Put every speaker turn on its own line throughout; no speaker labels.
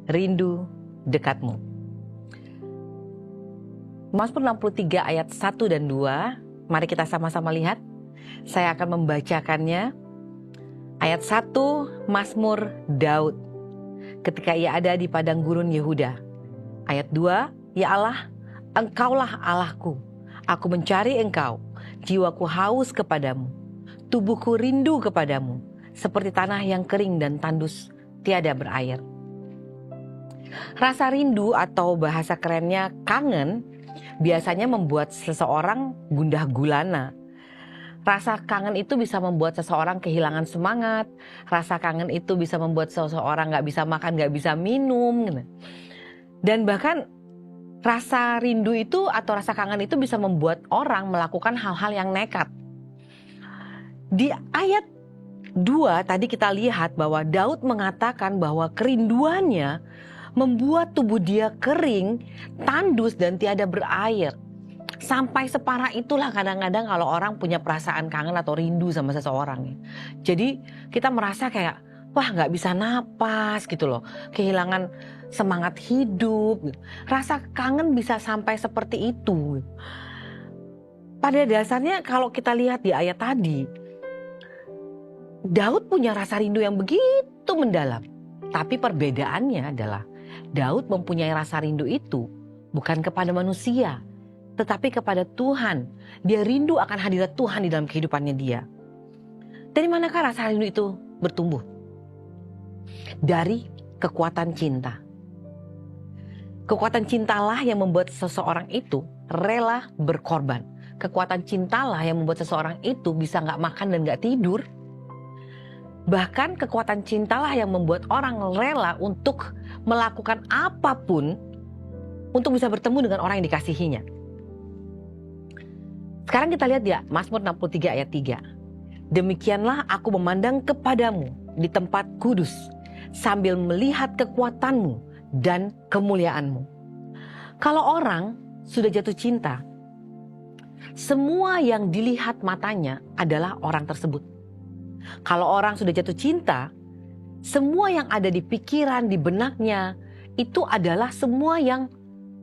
rindu dekatmu. Mazmur 63 ayat 1 dan 2, mari kita sama-sama lihat. Saya akan membacakannya. Ayat 1, Mazmur Daud ketika ia ada di padang gurun Yehuda. Ayat 2, ya Allah, Engkaulah Allahku, aku mencari Engkau, jiwaku haus kepadamu, tubuhku rindu kepadamu, seperti tanah yang kering dan tandus tiada berair. Rasa rindu atau bahasa kerennya kangen biasanya membuat seseorang gundah gulana. Rasa kangen itu bisa membuat seseorang kehilangan semangat. Rasa kangen itu bisa membuat seseorang gak bisa makan, gak bisa minum. Dan bahkan rasa rindu itu atau rasa kangen itu bisa membuat orang melakukan hal-hal yang nekat. Di ayat 2 tadi kita lihat bahwa Daud mengatakan bahwa kerinduannya membuat tubuh dia kering, tandus dan tiada berair. Sampai separah itulah kadang-kadang kalau orang punya perasaan kangen atau rindu sama seseorang. Jadi kita merasa kayak wah gak bisa napas gitu loh. Kehilangan semangat hidup. Rasa kangen bisa sampai seperti itu. Pada dasarnya kalau kita lihat di ayat tadi, Daud punya rasa rindu yang begitu mendalam. Tapi perbedaannya adalah Daud mempunyai rasa rindu itu bukan kepada manusia, tetapi kepada Tuhan. Dia rindu akan hadirat Tuhan di dalam kehidupannya dia. Dari manakah rasa rindu itu bertumbuh? Dari kekuatan cinta. Kekuatan cintalah yang membuat seseorang itu rela berkorban. Kekuatan cintalah yang membuat seseorang itu bisa gak makan dan gak tidur. Bahkan kekuatan cintalah yang membuat orang rela untuk melakukan apapun untuk bisa bertemu dengan orang yang dikasihinya. Sekarang kita lihat ya, Mazmur 63 ayat 3. Demikianlah aku memandang kepadamu di tempat kudus, sambil melihat kekuatanmu dan kemuliaanmu. Kalau orang sudah jatuh cinta, semua yang dilihat matanya adalah orang tersebut. Kalau orang sudah jatuh cinta, semua yang ada di pikiran, di benaknya, itu adalah semua yang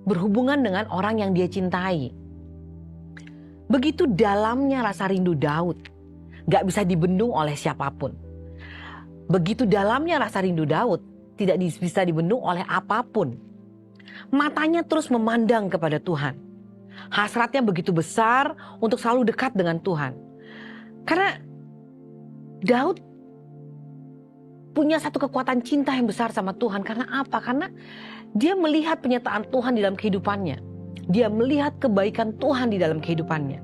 berhubungan dengan orang yang dia cintai. Begitu dalamnya rasa rindu Daud, gak bisa dibendung oleh siapapun. Begitu dalamnya rasa rindu Daud, tidak bisa dibendung oleh apapun. Matanya terus memandang kepada Tuhan. Hasratnya begitu besar untuk selalu dekat dengan Tuhan. Karena Daud punya satu kekuatan cinta yang besar sama Tuhan. Karena apa? Karena dia melihat penyertaan Tuhan di dalam kehidupannya. Dia melihat kebaikan Tuhan di dalam kehidupannya.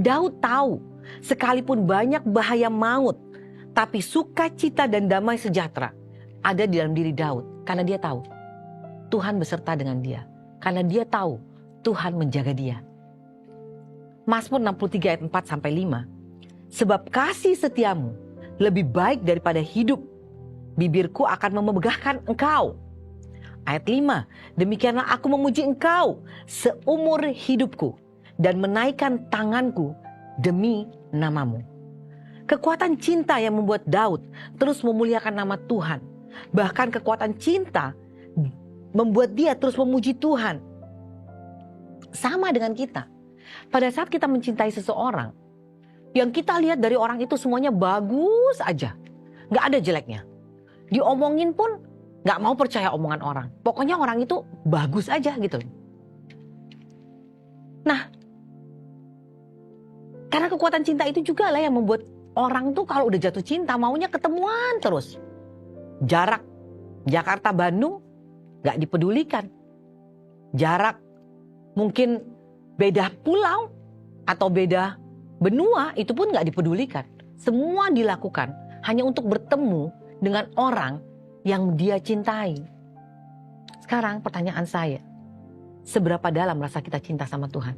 Daud tahu, sekalipun banyak bahaya maut, tapi sukacita dan damai sejahtera ada di dalam diri Daud. Karena dia tahu, Tuhan beserta dengan dia. Karena dia tahu, Tuhan menjaga dia. Mazmur 63 ayat 4-5. Sebab kasih setiamu lebih baik daripada hidup, bibirku akan memegahkan engkau. Ayat 5, demikianlah aku memuji engkau seumur hidupku dan menaikkan tanganku demi namamu. Kekuatan cinta yang membuat Daud terus memuliakan nama Tuhan. Bahkan kekuatan cinta membuat dia terus memuji Tuhan. Sama dengan kita. Pada saat kita mencintai seseorang, yang kita lihat dari orang itu semuanya bagus aja. Gak ada jeleknya. Diomongin pun gak mau percaya omongan orang. Pokoknya orang itu bagus aja gitu. Nah, karena kekuatan cinta itu juga lah yang membuat orang tuh kalau udah jatuh cinta maunya ketemuan terus. Jarak Jakarta-Bandung gak dipedulikan. Jarak mungkin beda pulau atau beda benua itu pun gak dipedulikan. Semua dilakukan hanya untuk bertemu dengan orang yang dia cintai. Sekarang pertanyaan saya, seberapa dalam rasa kita cinta sama Tuhan?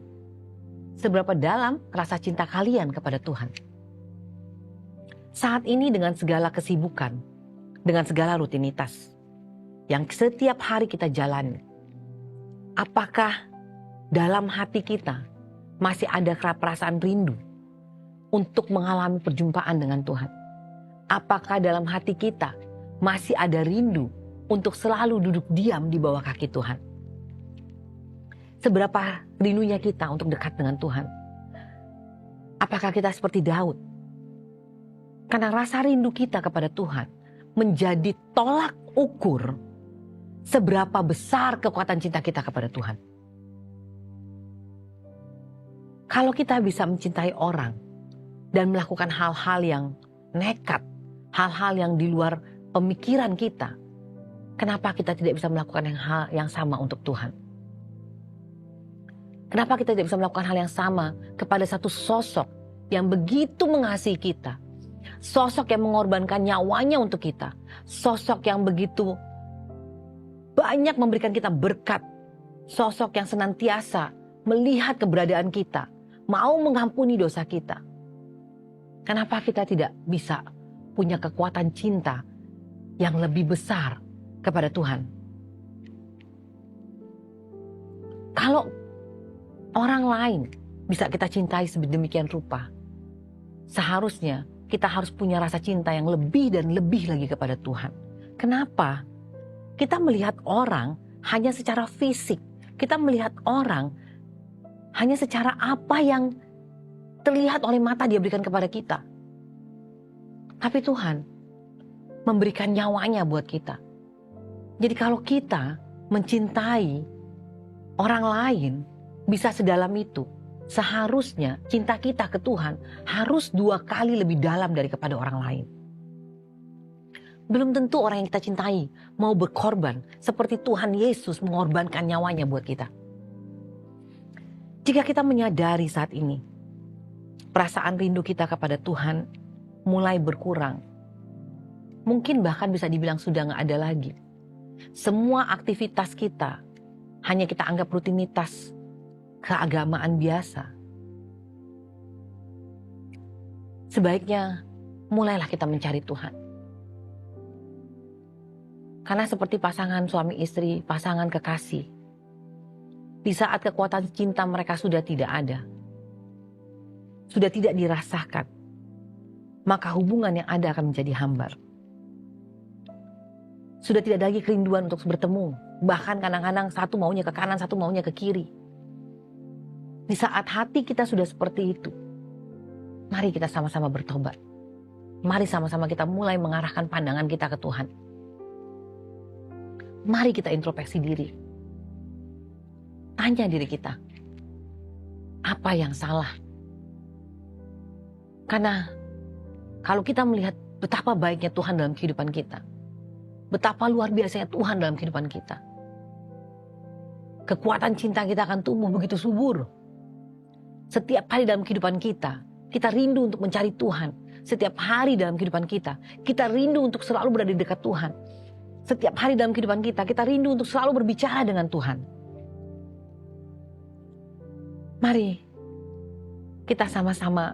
Seberapa dalam rasa cinta kalian kepada Tuhan? Saat ini dengan segala kesibukan, dengan segala rutinitas yang setiap hari kita jalani, apakah dalam hati kita masih ada perasaan rindu untuk mengalami perjumpaan dengan Tuhan? Apakah dalam hati kita masih ada rindu untuk selalu duduk diam di bawah kaki Tuhan. Seberapa rindunya kita untuk dekat dengan Tuhan? Apakah kita seperti Daud? Karena rasa rindu kita kepada Tuhan menjadi tolak ukur seberapa besar kekuatan cinta kita kepada Tuhan. Kalau kita bisa mencintai orang dan melakukan hal-hal yang nekat, hal-hal yang di luar pemikiran kita, kenapa kita tidak bisa melakukan hal yang sama untuk Tuhan? Kenapa kita tidak bisa melakukan hal yang sama kepada satu sosok yang begitu mengasihi kita? Sosok yang mengorbankan nyawanya untuk kita. Sosok yang begitu banyak memberikan kita berkat. Sosok yang senantiasa melihat keberadaan kita, mau mengampuni dosa kita. Kenapa kita tidak bisa punya kekuatan cinta yang lebih besar kepada Tuhan? Kalau orang lain bisa kita cintai sedemikian rupa, seharusnya kita harus punya rasa cinta yang lebih dan lebih lagi kepada Tuhan. Kenapa? Kita melihat orang hanya secara fisik. Kita melihat orang hanya secara apa yang terlihat oleh mata dia berikan kepada kita. Tapi Tuhan memberikan nyawanya buat kita. Jadi kalau kita mencintai orang lain bisa sedalam itu, seharusnya cinta kita ke Tuhan harus 2 kali lebih dalam dari kepada orang lain. Belum tentu orang yang kita cintai mau berkorban seperti Tuhan Yesus mengorbankan nyawanya buat kita. Jika kita menyadari saat ini, perasaan rindu kita kepada Tuhan mulai berkurang. Mungkin bahkan bisa dibilang sudah gak ada lagi. Semua aktivitas kita hanya kita anggap rutinitas keagamaan biasa. Sebaiknya mulailah kita mencari Tuhan. Karena seperti pasangan suami istri, pasangan kekasih, di saat kekuatan cinta mereka sudah tidak ada, sudah tidak dirasakan, maka hubungan yang ada akan menjadi hambar. Sudah tidak ada lagi kerinduan untuk bertemu. Bahkan kadang-kadang satu maunya ke kanan, satu maunya ke kiri. Di saat hati kita sudah seperti itu, mari kita sama-sama bertobat. Mari sama-sama kita mulai mengarahkan pandangan kita ke Tuhan. Mari kita introspeksi diri. Tanya diri kita, apa yang salah? Karena kalau kita melihat betapa baiknya Tuhan dalam kehidupan kita, betapa luar biasanya Tuhan dalam kehidupan kita, kekuatan cinta kita akan tumbuh begitu subur. Setiap hari dalam kehidupan kita, kita rindu untuk mencari Tuhan. Setiap hari dalam kehidupan kita, kita rindu untuk selalu berada di dekat Tuhan. Setiap hari dalam kehidupan kita, kita rindu untuk selalu berbicara dengan Tuhan. Mari kita sama-sama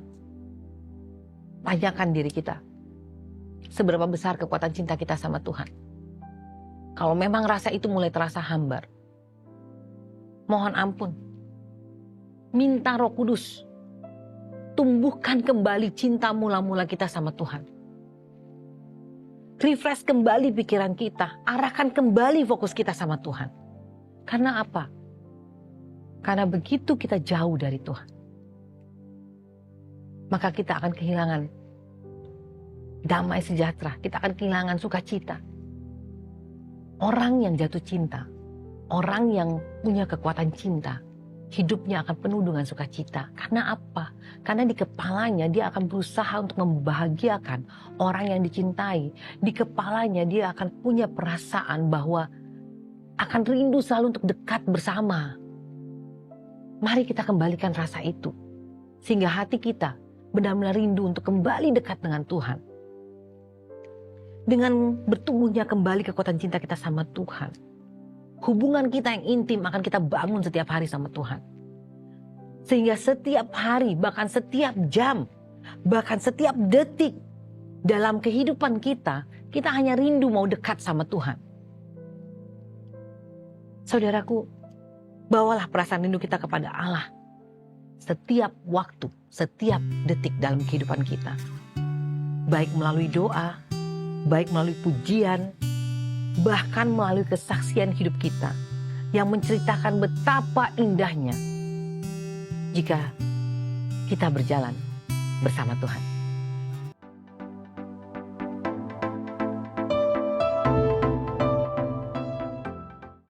tanyakan diri kita, seberapa besar kekuatan cinta kita sama Tuhan. Kalau memang rasa itu mulai terasa hambar, mohon ampun. Minta Roh Kudus, tumbuhkan kembali cinta mula-mula kita sama Tuhan. Refresh kembali pikiran kita, arahkan kembali fokus kita sama Tuhan. Karena apa? Karena begitu kita jauh dari Tuhan, maka kita akan kehilangan damai sejahtera, kita akan kehilangan sukacita. Orang yang jatuh cinta, orang yang punya kekuatan cinta, hidupnya akan penuh dengan sukacita. Karena apa? Karena di kepalanya dia akan berusaha untuk membahagiakan orang yang dicintai. Di kepalanya dia akan punya perasaan bahwa akan rindu selalu untuk dekat bersama. Mari kita kembalikan rasa itu, sehingga hati kita benar-benar rindu untuk kembali dekat dengan Tuhan. Dengan bertumbuhnya kembali kekuatan cinta kita sama Tuhan, hubungan kita yang intim akan kita bangun setiap hari sama Tuhan. Sehingga setiap hari, bahkan setiap jam, bahkan setiap detik dalam kehidupan kita, kita hanya rindu mau dekat sama Tuhan. Saudaraku, bawalah perasaan rindu kita kepada Allah setiap waktu, setiap detik dalam kehidupan kita. Baik melalui doa, baik melalui pujian, bahkan melalui kesaksian hidup kita yang menceritakan betapa indahnya jika kita berjalan bersama Tuhan.